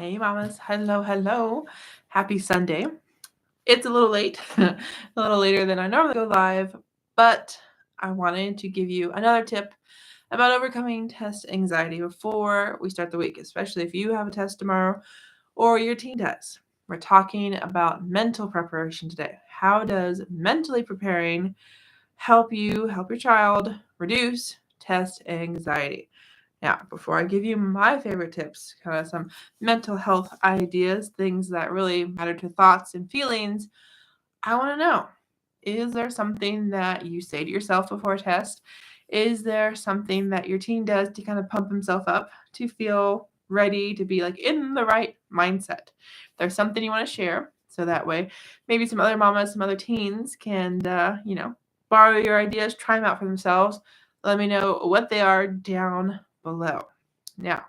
Hey, mamas. Hello, hello. Happy Sunday. It's a little late, a little later than I normally go live, but I wanted to give you another tip about overcoming test anxiety before we start the week, especially if you have a test tomorrow or your teen does. We're talking about mental preparation today. How does mentally preparing help you help your child reduce test anxiety? Now, before I give you my favorite tips, kind of some mental health ideas, things that really matter to thoughts and feelings, I want to know, is there something that you say to yourself before a test? Is there something that your teen does to kind of pump himself up to feel ready to be like in the right mindset? There's something you want to share. So that way, maybe some other mamas, some other teens can, borrow your ideas, try them out for themselves. Let me know what they are down below. Now,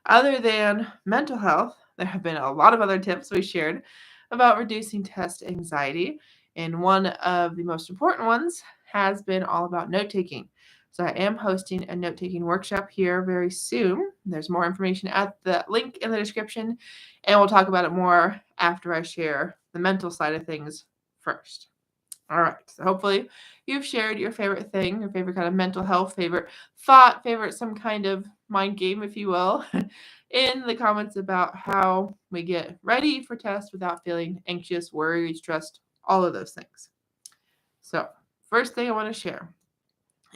other than mental health, there have been a lot of other tips we shared about reducing test anxiety. And one of the most important ones has been all about note taking. So I am hosting a note taking workshop here very soon. There's more information at the link in the description, and we'll talk about it more after I share the mental side of things first. All right. So hopefully you've shared your favorite thing, your favorite kind of mental health, favorite thought, favorite some kind of mind game, if you will, in the comments about how we get ready for tests without feeling anxious, worried, stressed, all of those things. So, first thing I want to share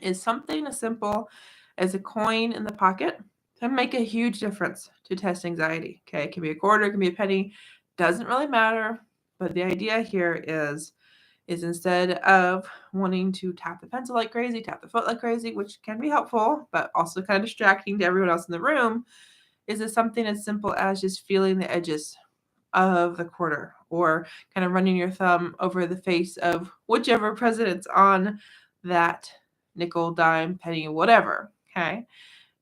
is something as simple as a coin in the pocket can make a huge difference to test anxiety. Okay, it can be a quarter, it can be a penny, doesn't really matter. But the idea here is instead of wanting to tap the pencil like crazy, tap the foot like crazy, which can be helpful, but also kind of distracting to everyone else in the room, is it something as simple as just feeling the edges of the quarter or kind of running your thumb over the face of whichever president's on that nickel, dime, penny, whatever. Okay.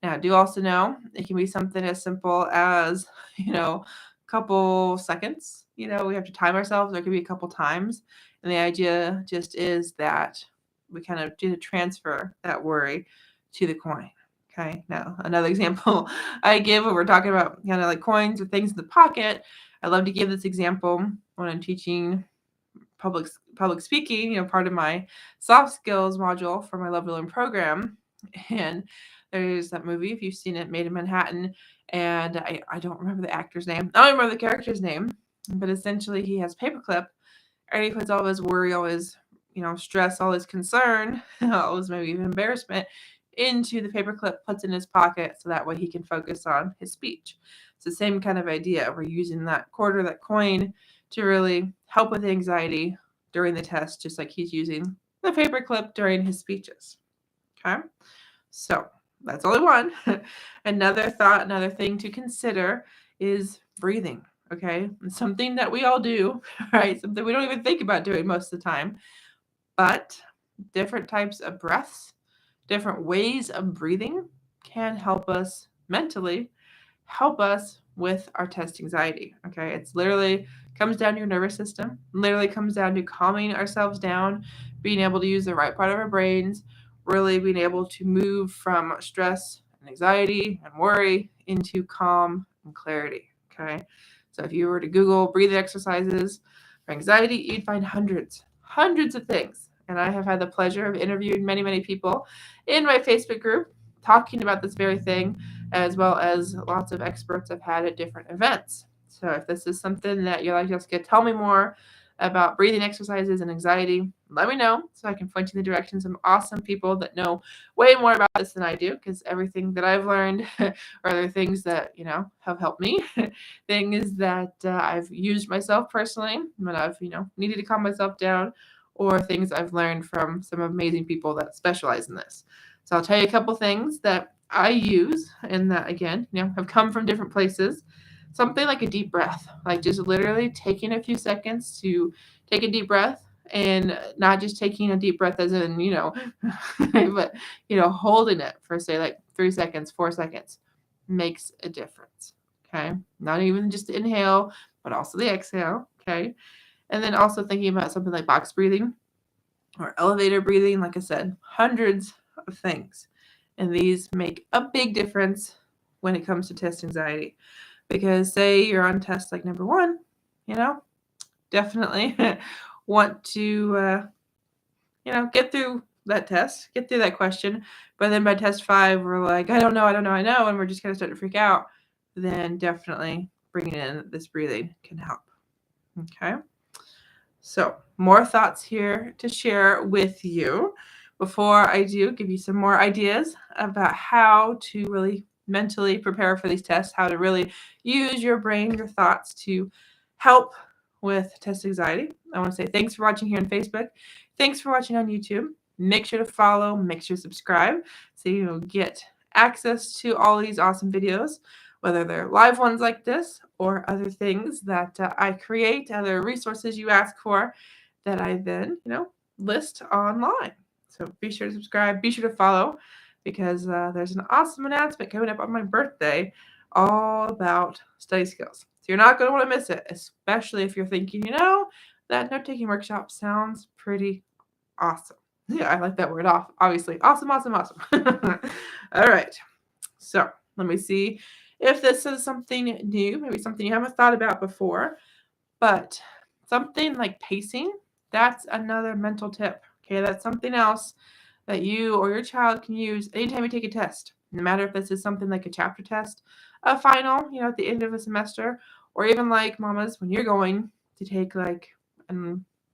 Now, do also know it can be something as simple as, a couple seconds. We have to time ourselves. There could be a couple times. And the idea just is that we kind of do transfer that worry to the coin. Okay. Now, another example I give when we're talking about kind of like coins or things in the pocket, I love to give this example when I'm teaching public speaking, part of my soft skills module for my Love to Learn program. And there's that movie, if you've seen it, Made in Manhattan. And I don't remember the actor's name. I don't remember the character's name. But essentially, he has paperclip, and he puts all his worry, all his, stress, all his concern, all his maybe even embarrassment into the paperclip, puts in his pocket so that way he can focus on his speech. It's the same kind of idea. We're using that quarter, that coin, to really help with anxiety during the test, just like he's using the paperclip during his speeches. Okay? So that's only one. Another thought, another thing to consider is breathing. Okay? It's something that we all do, right? Something we don't even think about doing most of the time. But different types of breaths, different ways of breathing can help us mentally, help us with our test anxiety. Okay? It's literally comes down to your nervous system, literally comes down to calming ourselves down, being able to use the right part of our brains, really being able to move from stress and anxiety and worry into calm and clarity. Okay? So if you were to Google breathing exercises for anxiety, you'd find hundreds of things. And I have had the pleasure of interviewing many people in my Facebook group talking about this very thing, as well as lots of experts I've had at different events. So if this is something that you're like, Jessica, tell me more about breathing exercises and anxiety, let me know so I can point you in the direction of some awesome people that know way more about this than I do, because everything that I've learned are other things that, have helped me, things that I've used myself personally when I've, needed to calm myself down, or things I've learned from some amazing people that specialize in this. So I'll tell you a couple things that I use and that, again, have come from different places. Something like a deep breath, like just literally taking a few seconds to take a deep breath, and not just taking a deep breath as in, but, holding it for, say, like 3 seconds, 4 seconds makes a difference. Okay. Not even just the inhale, but also the exhale. Okay. And then also thinking about something like box breathing or elevator breathing. Like I said, hundreds of things. And these make a big difference when it comes to test anxiety. Because say you're on test like number 1, definitely want to, get through that test, get through that question. But then by test 5, we're like, I don't know, and we're just kind of starting to freak out. Then definitely bringing in this breathing can help. Okay. So more thoughts here to share with you. Before I do, give you some more ideas about how to really mentally prepare for these tests, how to really use your brain, your thoughts to help with test anxiety. I want to say thanks for watching here on Facebook. Thanks for watching on YouTube. Make sure to follow, make sure to subscribe so you'll get access to all these awesome videos, whether they're live ones like this or other things that I create, other resources you ask for that I then, list online. So be sure to subscribe, be sure to follow, because there's an awesome announcement coming up on my birthday all about study skills. So you're not going to want to miss it, especially if you're thinking, that note-taking workshop sounds pretty awesome. Yeah, I like that word off. Obviously, awesome. All right. So let me see if this is something new, maybe something you haven't thought about before, but something like pacing, that's another mental tip. Okay, that's something else that you or your child can use anytime you take a test, no matter if this is something like a chapter test, a final, at the end of a semester, or even like mamas, when you're going to take like a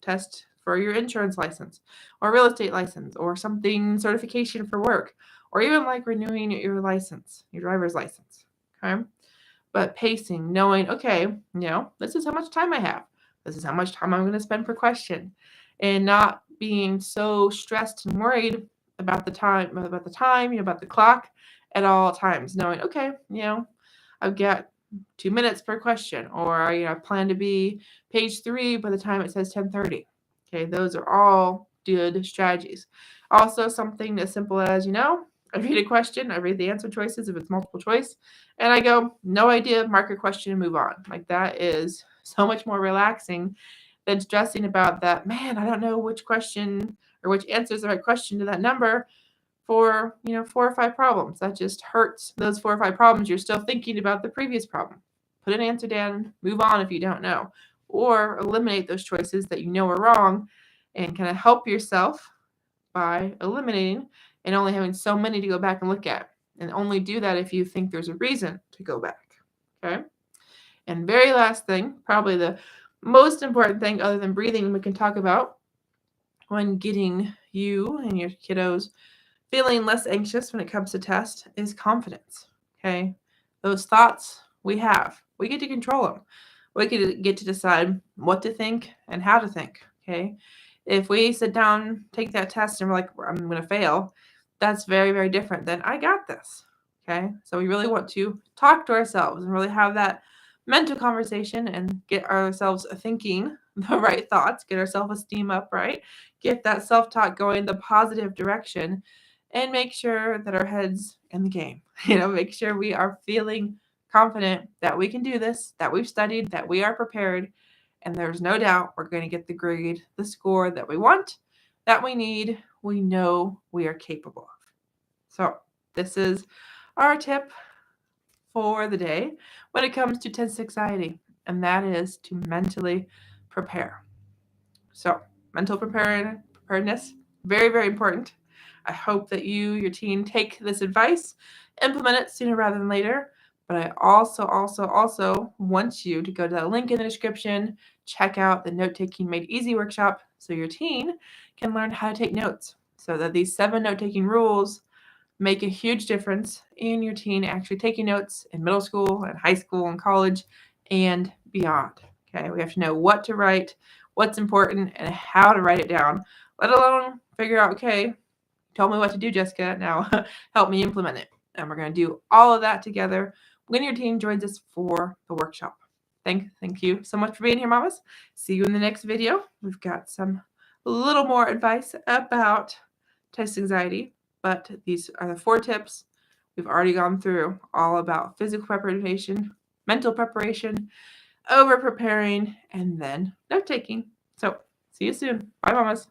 test for your insurance license or real estate license or something certification for work, or even like renewing your license, your driver's license. Okay. But pacing, knowing, okay, this is how much time I have. This is how much time I'm going to spend per question, and not being so stressed and worried about the time, about the clock at all times. Knowing, okay, I've got 2 minutes per question, or I plan to be page 3 by the time it says 10:30. Okay, those are all good strategies. Also, something as simple as, I read a question, I read the answer choices if it's multiple choice, and I go, no idea, mark your question and move on. Like, that is so much more relaxing than stressing about that, man, I don't know which question or which answer is the right question to that number for, 4 or 5 problems. That just hurts those 4 or 5 problems. You're still thinking about the previous problem. Put an answer down, move on if you don't know, or eliminate those choices that you know are wrong, and kind of help yourself by eliminating and only having so many to go back and look at. And only do that if you think there's a reason to go back. Okay? And very last thing, probably the most important thing other than breathing we can talk about when getting you and your kiddos feeling less anxious when it comes to test is confidence. Okay? Those thoughts we have, we get to control them. We get to decide what to think and how to think. Okay? If we sit down, take that test, and we're like, I'm going to fail, that's very, very different than I got this. Okay? So we really want to talk to ourselves and really have that mental conversation and get ourselves thinking the right thoughts, get our self-esteem up, right? Get that self-talk going the positive direction, and make sure that our head's in the game. Make sure we are feeling confident that we can do this, that we've studied, that we are prepared, and there's no doubt we're going to get the grade, the score that we want, that we need, we know we are capable of. So this is our tip for the day when it comes to test anxiety, and that is to mentally prepare. So mental preparedness, very, very important. I hope that you, your teen, take this advice, implement it sooner rather than later. But I also want you to go to that link in the description, check out the Note-Taking Made Easy workshop so your teen can learn how to take notes, so that these 7 note-taking rules make a huge difference in your teen actually taking notes in middle school and high school and college and beyond. Okay, we have to know what to write, what's important, and how to write it down, let alone figure out, okay, tell me what to do, Jessica, now help me implement it. And we're going to do all of that together when your teen joins us for the workshop. Thank you so much for being here, mamas. See you in the next video. We've got some little more advice about test anxiety, but these are the 4 tips we've already gone through, all about physical preparation, mental preparation, over preparing, and then note taking. So see you soon. Bye, mamas.